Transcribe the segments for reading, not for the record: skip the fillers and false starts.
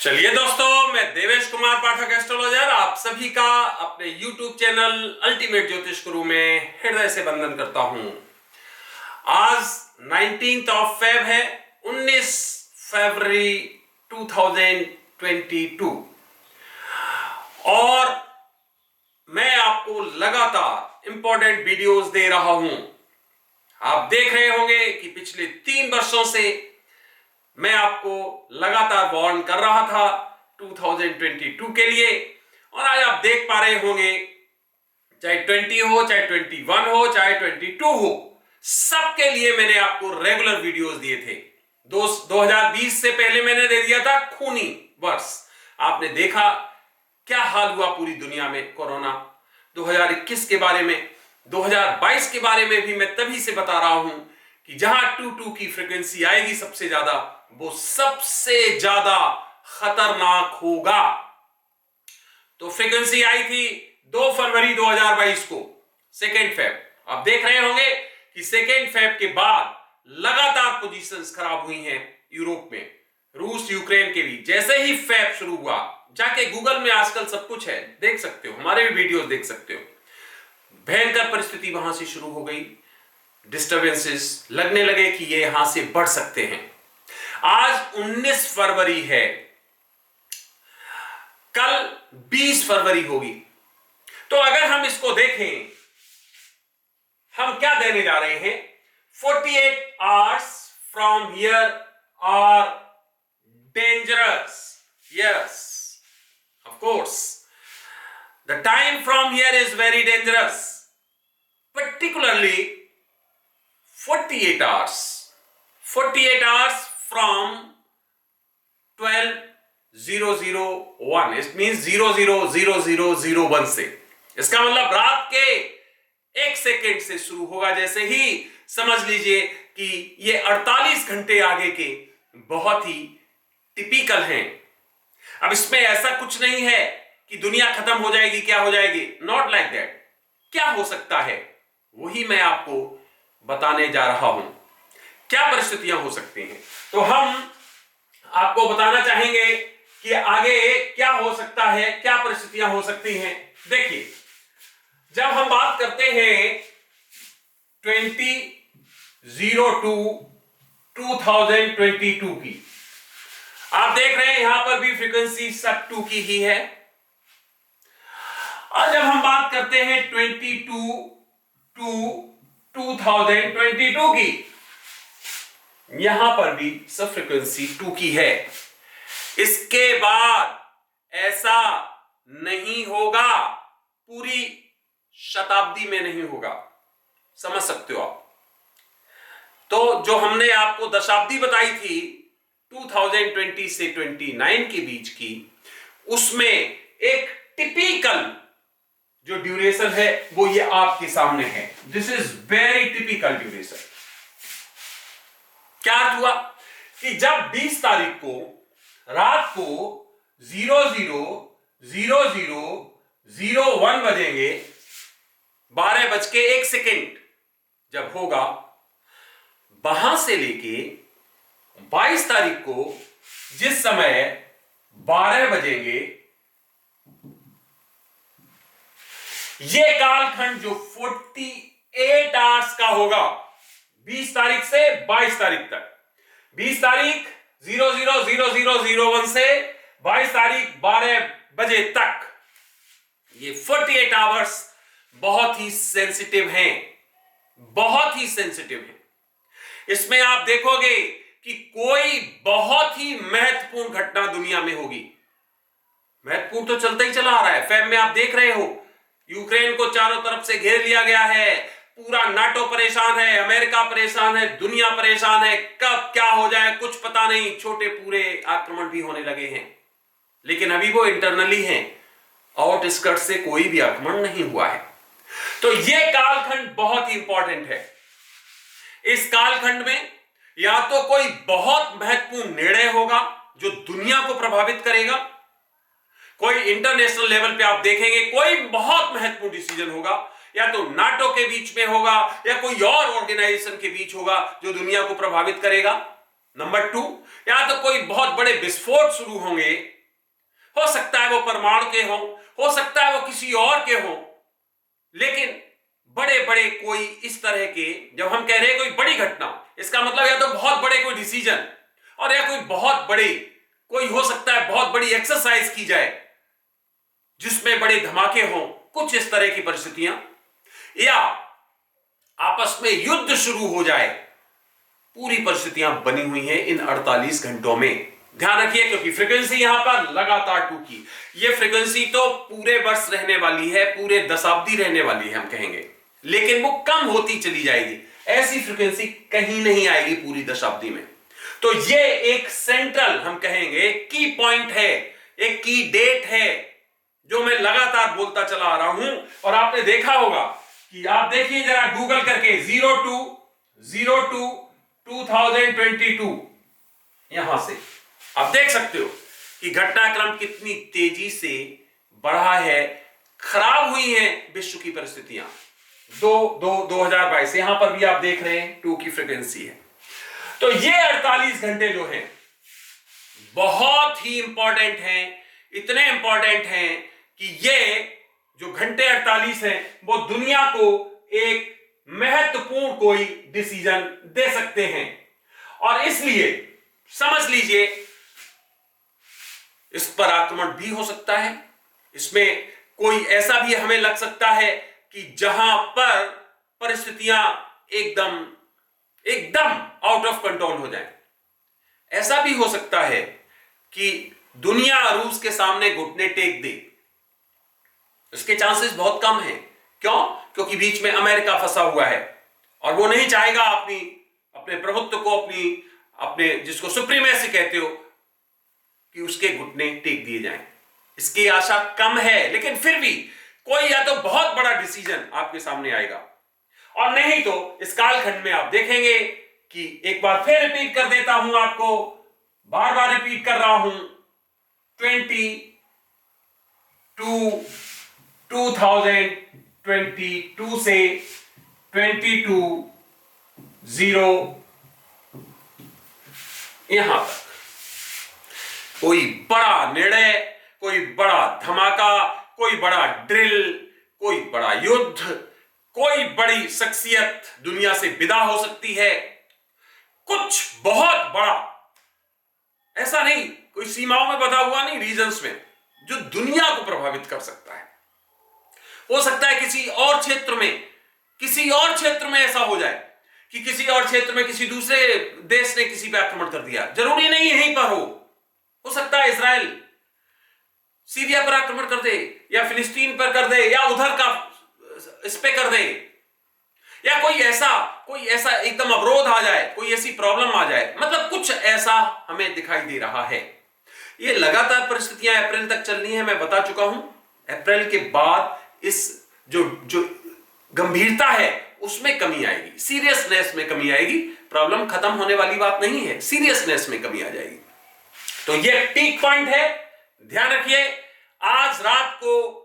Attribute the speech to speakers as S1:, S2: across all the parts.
S1: चलिए दोस्तों, मैं देवेश कुमार पाठक एस्ट्रोलॉजर आप सभी का अपने YouTube चैनल अल्टीमेट ज्योतिष गुरु में हृदय से वंदन करता हूं। आज 19th ऑफ फेब है, 19 फरवरी 2022 और मैं आपको लगातार इंपॉर्टेंट वीडियोस दे रहा हूं। आप देख रहे होंगे कि पिछले 3 वर्षों से मैं आपको लगातार वार्न कर रहा था 2022 के लिए, और आज आप देख पा रहे होंगे चाहे 20 हो, चाहे 21 हो, चाहे 22 हो, सबके लिए मैंने आपको रेगुलर वीडियोस दिए थे। 2020 से पहले मैंने दे दिया था खूनी वर्ष, आपने देखा क्या हाल हुआ पूरी दुनिया में कोरोना। 2021 के बारे में, 2022 के बारे में भी मैं तभी से बता रहा हूं कि जहां 22 की फ्रीक्वेंसी आएगी सबसे ज्यादा, वो सबसे ज्यादा खतरनाक होगा। तो फ्रीक्वेंसी आई थी 2 फरवरी 2022 को, सेकेंड फेब। आप देख रहे होंगे कि सेकेंड फेब के बाद लगातार पोजीशंस खराब हुई हैं यूरोप में, रूस यूक्रेन के बीच। जैसे ही फेब शुरू हुआ, जाके गूगल में आजकल सब कुछ है, देख सकते हो, हमारे भी वीडियोस देख सकते हो। भयंकर परिस्थिति वहां से शुरू हो गई, डिस्टर्बेंसेस लगने लगे कि ये यहां से बढ़ सकते हैं। आज 19 फरवरी है, कल 20 फरवरी होगी। तो अगर हम इसको देखें, हम क्या देने जा रहे हैं? 48 hours from here are dangerous. Yes, of course. The time from here is very dangerous. Particularly 48 hours. 48 hours from 12:001. It means 000001 से। इसका मतलब रात के 1 सेकेंड से शुरू होगा। जैसे ही समझ लीजिए कि ये 48 घंटे आगे के बहुत ही टिपिकल हैं। अब इसमें ऐसा कुछ नहीं है कि दुनिया खत्म हो जाएगी, क्या हो जाएगी, नॉट लाइक दैट। क्या हो सकता है वही मैं आपको बताने जा रहा हूं। क्या परिस्थितियां हो सकती हैं, तो हम आपको बताना चाहेंगे कि आगे क्या हो सकता है, क्या परिस्थितियां हो सकती हैं। देखिए, जब हम बात करते हैं 20/02/2022 की, आप देख रहे हैं यहां पर भी फ्रीक्वेंसी सब 2 की ही है। और जब हम बात करते हैं 22/2/2022 की, यहां पर भी सब फ्रीक्वेंसी 2 की है। इसके बाद ऐसा नहीं होगा, पूरी शताब्दी में नहीं होगा, समझ सकते हो आप। तो जो हमने आपको दशाब्दी बताई थी 2020 से 29 के बीच की, उसमें एक टिपिकल जो ड्यूरेशन है वो ये आपके सामने है। This is very typical duration. क्या अर्थ हुआ कि जब 20 तारीख को रात को 00:0001 बजेंगे, 12:01 जब होगा, वहां से लेके 22 तारीख को जिस समय 12 बजेंगे, ये कालखंड जो 48 आवर्स का होगा, 20 तारीख से 22 तारीख तक, 20 तारीख 00:0001 से 22 तारीख 12 बजे तक, ये 48 आवर्स बहुत ही सेंसिटिव हैं, बहुत ही सेंसिटिव हैं। इसमें आप देखोगे कि कोई बहुत ही महत्वपूर्ण घटना दुनिया में होगी। महत्वपूर्ण तो चलता ही चला आ रहा है। फेब में आप देख रहे हो, यूक्रेन को चारों तरफ से घेर लिया गया है, पूरा नाटो परेशान है, अमेरिका परेशान है, दुनिया परेशान है। कब क्या हो जाए कुछ पता नहीं। छोटे पूरे आक्रमण भी होने लगे हैं, लेकिन अभी वो इंटरनली हैं, आउटस्कर्ट से कोई भी आक्रमण नहीं हुआ है। तो ये कालखंड बहुत ही इंपॉर्टेंट है। इस कालखंड में या तो कोई बहुत महत्वपूर्ण निर्णय होगा जो दुनिया को प्रभावित करेगा, कोई इंटरनेशनल लेवल पे आप देखेंगे कोई बहुत महत्वपूर्ण डिसीजन होगा, या तो नाटो के बीच में होगा या कोई और ऑर्गेनाइजेशन के बीच होगा जो दुनिया को प्रभावित करेगा। नंबर 2, या तो कोई बहुत बड़े विस्फोट शुरू होंगे हो सकता है वो परमाणु के हो सकता है वो किसी और के हो, लेकिन बड़े बड़े कोई इस तरह के, जब हम कह रहे हैं कोई बड़ी घटना, इसका मतलब या तो बहुत बड़े कोई डिसीजन और या कोई बहुत बड़े कोई हो सकता है बहुत बड़ी एक्सरसाइज की जाए जिसमें बड़े धमाके हों, कुछ इस तरह की परिस्थितियां, या आपस में युद्ध शुरू हो जाए, पूरी परिस्थितियां बनी हुई हैं इन 48 घंटों में। ध्यान रखिए, क्योंकि फ्रीक्वेंसी यहां पर लगातार 2 की, यह फ्रीक्वेंसी तो पूरे वर्ष रहने वाली है, पूरे दशाब्दी रहने वाली है हम कहेंगे, लेकिन वो कम होती चली जाएगी। ऐसी फ्रीक्वेंसी कहीं नहीं आएगी पूरी दशाब्दी में। तो ये एक सेंट्रल हम कहेंगे की पॉइंट है, एक की डेट है जो मैं लगातार बोलता चला आ रहा हूं। और आपने देखा होगा कि आप देखिए जरा गूगल करके 02/02/2022 यहां से आप देख सकते हो कि घटनाक्रम कितनी तेजी से बढ़ा है, खराब हुई हैं विश्व की परिस्थितियां। 2022 यहां पर भी आप देख रहे हैं 2 की फ्रीक्वेंसी है। तो ये 48 घंटे जो हैं बहुत ही इंपॉर्टेंट हैं, इतने इंपॉर्टेंट हैं कि ये जो घंटे 48 हैं वो दुनिया को एक महत्वपूर्ण कोई डिसीजन दे सकते हैं। और इसलिए समझ लीजिए इस पर आक्रमण भी हो सकता है, इसमें कोई ऐसा भी हमें लग सकता है कि जहां पर परिस्थितियां एकदम आउट ऑफ कंट्रोल हो जाए। ऐसा भी हो सकता है कि दुनिया रूस के सामने घुटने टेक दे। इसके चांसेस बहुत कम हैं। क्यों? क्योंकि बीच में अमेरिका फंसा हुआ है और वो नहीं चाहेगा अपने प्रभुत्व को, अपने जिसको सुप्रीमेसी कहते हो, कि उसके घुटने टेक दिए जाएं। इसकी आशा कम है, लेकिन फिर भी कोई या तो बहुत बड़ा डिसीजन आपके सामने आएगा, और नहीं तो इस कालखंड में आप देखेंगे कि एक बार फिर रिपीट कर देता हूं, आपको बार बार रिपीट कर रहा हूं, 2022 से 22/0 यहां तक कोई बड़ा निर्णय, कोई बड़ा धमाका, कोई बड़ा ड्रिल, कोई बड़ा युद्ध, कोई बड़ी शख्सियत दुनिया से विदा हो सकती है। कुछ बहुत बड़ा, ऐसा नहीं कोई सीमाओं में बंधा हुआ नहीं, रीजन्स में, जो दुनिया को प्रभावित कर सकता है। हो सकता है किसी और क्षेत्र में ऐसा हो जाए कि किसी और क्षेत्र में किसी दूसरे देश ने किसी पे आक्रमण कर दिया, जरूरी नहीं यहीं पर हो सकता है इजराइल सीरिया पर आक्रमण कर दे, या फिलिस्तीन पर कर दे, या उधर का इस पे कर दे, या कोई ऐसा एकदम अवरोध आ जाए, कोई ऐसी प्रॉब्लम आ जाए। मतलब कुछ ऐसा हमें दिखाई दे रहा है। ये लगातार परिस्थितियां अप्रैल तक चलनी है, मैं बता चुका हूं। अप्रैल के बाद इस जो गंभीरता है उसमें कमी आएगी, सीरियसनेस में कमी आएगी। प्रॉब्लम खत्म होने वाली बात नहीं है, सीरियसनेस में कमी आ जाएगी। तो ये पीक पॉइंट है, ध्यान रखिए। आज रात को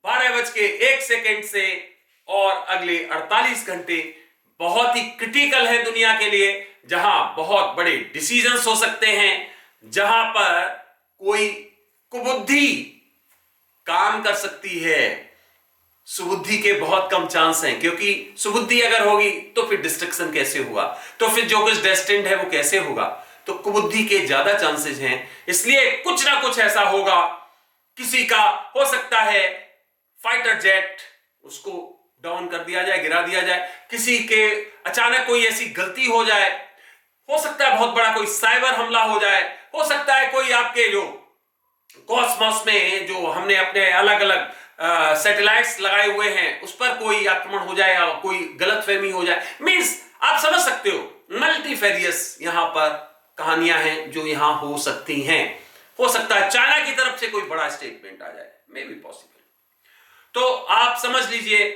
S1: 12:01 से और अगले 48 घंटे बहुत ही क्रिटिकल है दुनिया के लिए, जहां बहुत बड़े डिसीजंस हो सकते हैं, जहां पर कोई कुबुद्धि काम कर सकती है। सुबुद्धि के बहुत कम चांस हैं, क्योंकि सुबुद्धि अगर होगी तो फिर डिस्ट्रक्शन कैसे होगा, तो फिर जो कुछ डेस्टिन्ड है वो कैसे होगा। तो कुबुद्धि के ज्यादा चांसेस हैं, इसलिए कुछ ना कुछ ऐसा होगा। किसी का हो सकता है फाइटर जेट, उसको डाउन कर दिया जाए, गिरा दिया जाए, किसी के अचानक कोई ऐसी गलती हो जाए, हो सकता है बहुत बड़ा कोई साइबर हमला हो जाए, हो सकता है कोई आपके जो कॉस्मोस में जो हमने अपने अलग अलग सैटेलाइट्स लगाए हुए हैं उस पर कोई आक्रमण हो जाए, या कोई गलतफहमी हो जाए। मींस आप समझ सकते हो, मल्टीफेरियस यहां पर कहानियां हैं जो यहां हो सकती हैं। हो सकता है चाइना की तरफ से कोई बड़ा स्टेटमेंट आ जाए, मे बी पॉसिबल। तो आप समझ लीजिए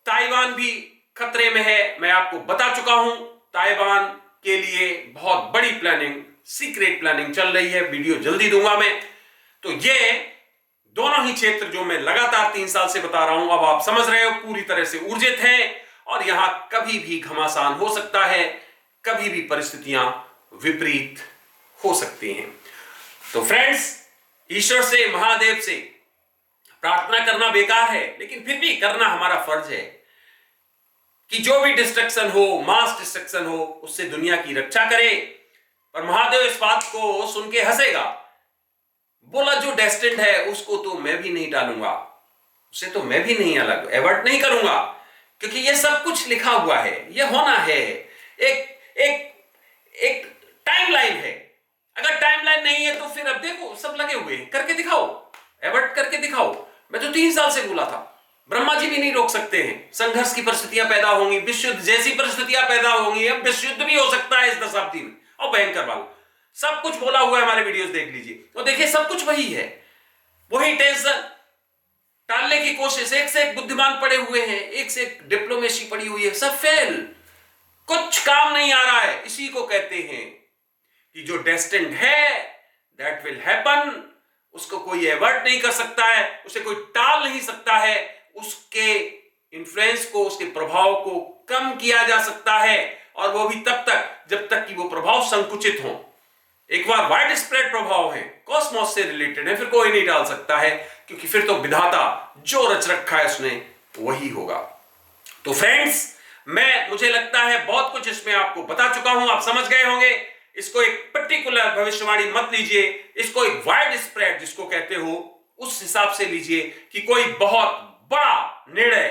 S1: ताइवान भी खतरे में है। मैं आपको बता चुका हूं, ताइवान के लिए बहुत बड़ी प्लानिंग, सीक्रेट प्लानिंग चल रही है, वीडियो जल्दी दूंगा मैं। तो ये दोनों ही क्षेत्र जो मैं लगातार 3 साल से बता रहा हूं, अब आप समझ रहे हो, पूरी तरह से ऊर्जित हैं, और यहां कभी भी घमासान हो सकता है, कभी भी परिस्थितियां विपरीत हो सकती हैं। तो फ्रेंड्स, ईश्वर से, महादेव से प्रार्थना करना बेकार है, लेकिन फिर भी करना हमारा फर्ज है कि जो भी डिस्ट्रक्शन हो, मास डिस्ट्रक्शन हो, उससे दुनिया की रक्षा करे। पर महादेव इस बात को सुन के हंसेगा, बोला जो डेस्टिन्ड है उसको तो मैं भी नहीं टालूंगा, उसे तो मैं भी नहीं अलग एवर्ट नहीं करूंगा, क्योंकि ये सब कुछ लिखा हुआ है, ये होना है। एक एक एक टाइमलाइन है। अगर टाइमलाइन नहीं है तो फिर अब देखो सब लगे हुए हैं, करके दिखाओ, एवर्ट करके दिखाओ। मैं तो 3 साल से बोला था, ब्रह्मा जी भी नहीं रोक सकते हैं। संघर्ष की परिस्थितियां पैदा होंगी, विश्व युद्ध जैसी परिस्थितियां पैदा होंगी, अब विश्व युद्ध भी हो सकता है इस दशाब्दी में, और भयंकर वाला। सब कुछ बोला हुआ है, हमारे वीडियोस देख लीजिए और देखिए सब कुछ वही है। वही टेंशन टालने की कोशिश, एक से एक बुद्धिमान पड़े हुए हैं, एक से एक डिप्लोमेसी पड़ी हुई है, सब फेल, कुछ काम नहीं आ रहा है। इसी को कहते हैं कि जो डेस्टिन्ड है दैट विल हैपन, उसको कोई एवर्ट नहीं कर सकता है, उसे कोई टाल नहीं सकता है, उसके इन्फ्लुएंस को, उसके प्रभाव को कम किया जा सकता है, और वो भी तब तक जब तक कि वो प्रभाव संकुचित हो। एक बार वाइड स्प्रेड प्रभाव है, कॉस्मोस से रिलेटेड है, फिर कोई नहीं टाल सकता है, क्योंकि फिर तो विधाता जो रच रखा है उसने वही होगा। तो फ्रेंड्स, मुझे लगता है बहुत कुछ इसमें आपको बता चुका हूं, आप समझ गए होंगे। इसको एक पर्टिकुलर भविष्यवाणी मत लीजिए, इसको एक वाइड स्प्रेड जिसको कहते हो उस हिसाब से लीजिए कि कोई बहुत बड़ा निर्णय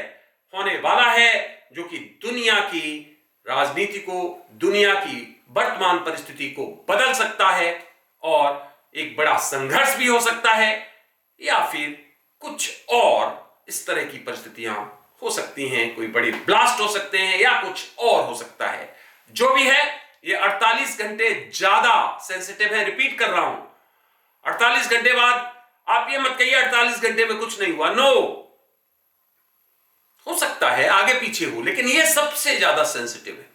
S1: होने वाला है जो कि दुनिया की राजनीति को, दुनिया की वर्तमान परिस्थिति को बदल सकता है, और एक बड़ा संघर्ष भी हो सकता है, या फिर कुछ और इस तरह की परिस्थितियां हो सकती हैं, कोई बड़े ब्लास्ट हो सकते हैं, या कुछ और हो सकता है। जो भी है, ये 48 घंटे ज्यादा सेंसिटिव है। रिपीट कर रहा हूं, 48 घंटे बाद आप ये मत कहिए 48 घंटे में कुछ नहीं हुआ। नो, हो सकता है आगे पीछे हो, लेकिन ये सबसे ज्यादा सेंसिटिव है।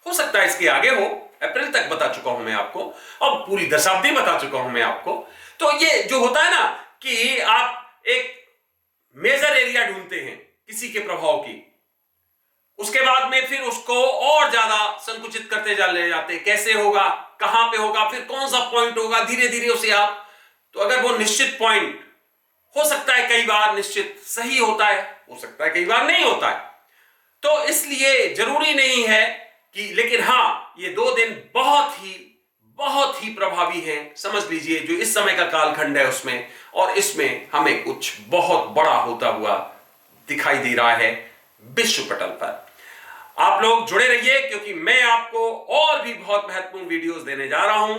S1: हो सकता है इसके आगे हो, अप्रैल तक बता चुका हूं मैं आपको, और पूरी दशाब्दी बता चुका हूं मैं आपको। तो ये जो होता है ना कि आप एक मेजर एरिया ढूंढते हैं किसी के प्रभाव की, उसके बाद में फिर उसको और ज्यादा संकुचित करते ले जाते हैं, कैसे होगा, कहां पे होगा, फिर कौन सा पॉइंट होगा, धीरे धीरे उसे आप, तो अगर वो निश्चित पॉइंट हो सकता है कई बार निश्चित सही होता है, हो सकता है कई बार नहीं होता है, तो इसलिए जरूरी नहीं है कि, लेकिन हां ये 2 दिन बहुत ही प्रभावी हैं। समझ लीजिए जो इस समय का कालखंड है उसमें, और इसमें हमें कुछ बहुत बड़ा होता हुआ दिखाई दे रहा है विश्व पटल पर। आप लोग जुड़े रहिए, क्योंकि मैं आपको और भी बहुत महत्वपूर्ण वीडियोस देने जा रहा हूं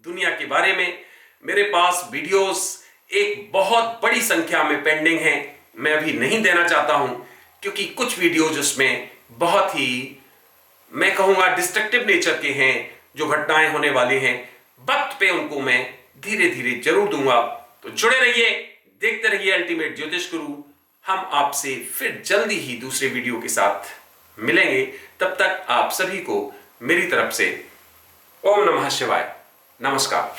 S1: दुनिया के बारे में। मेरे पास वीडियोस एक बहुत बड़ी संख्या में पेंडिंग हैं, मैं अभी नहीं देना चाहता हूं, क्योंकि कुछ वीडियोज उसमें बहुत ही, मैं कहूंगा, डिस्ट्रक्टिव नेचर के हैं। जो घटनाएं होने वाली हैं वक्त पे उनको मैं धीरे धीरे जरूर दूंगा। तो जुड़े रहिए, देखते रहिए अल्टीमेट ज्योतिष गुरु। हम आपसे फिर जल्दी ही दूसरे वीडियो के साथ मिलेंगे। तब तक आप सभी को मेरी तरफ से ओम नमः शिवाय, नमस्कार।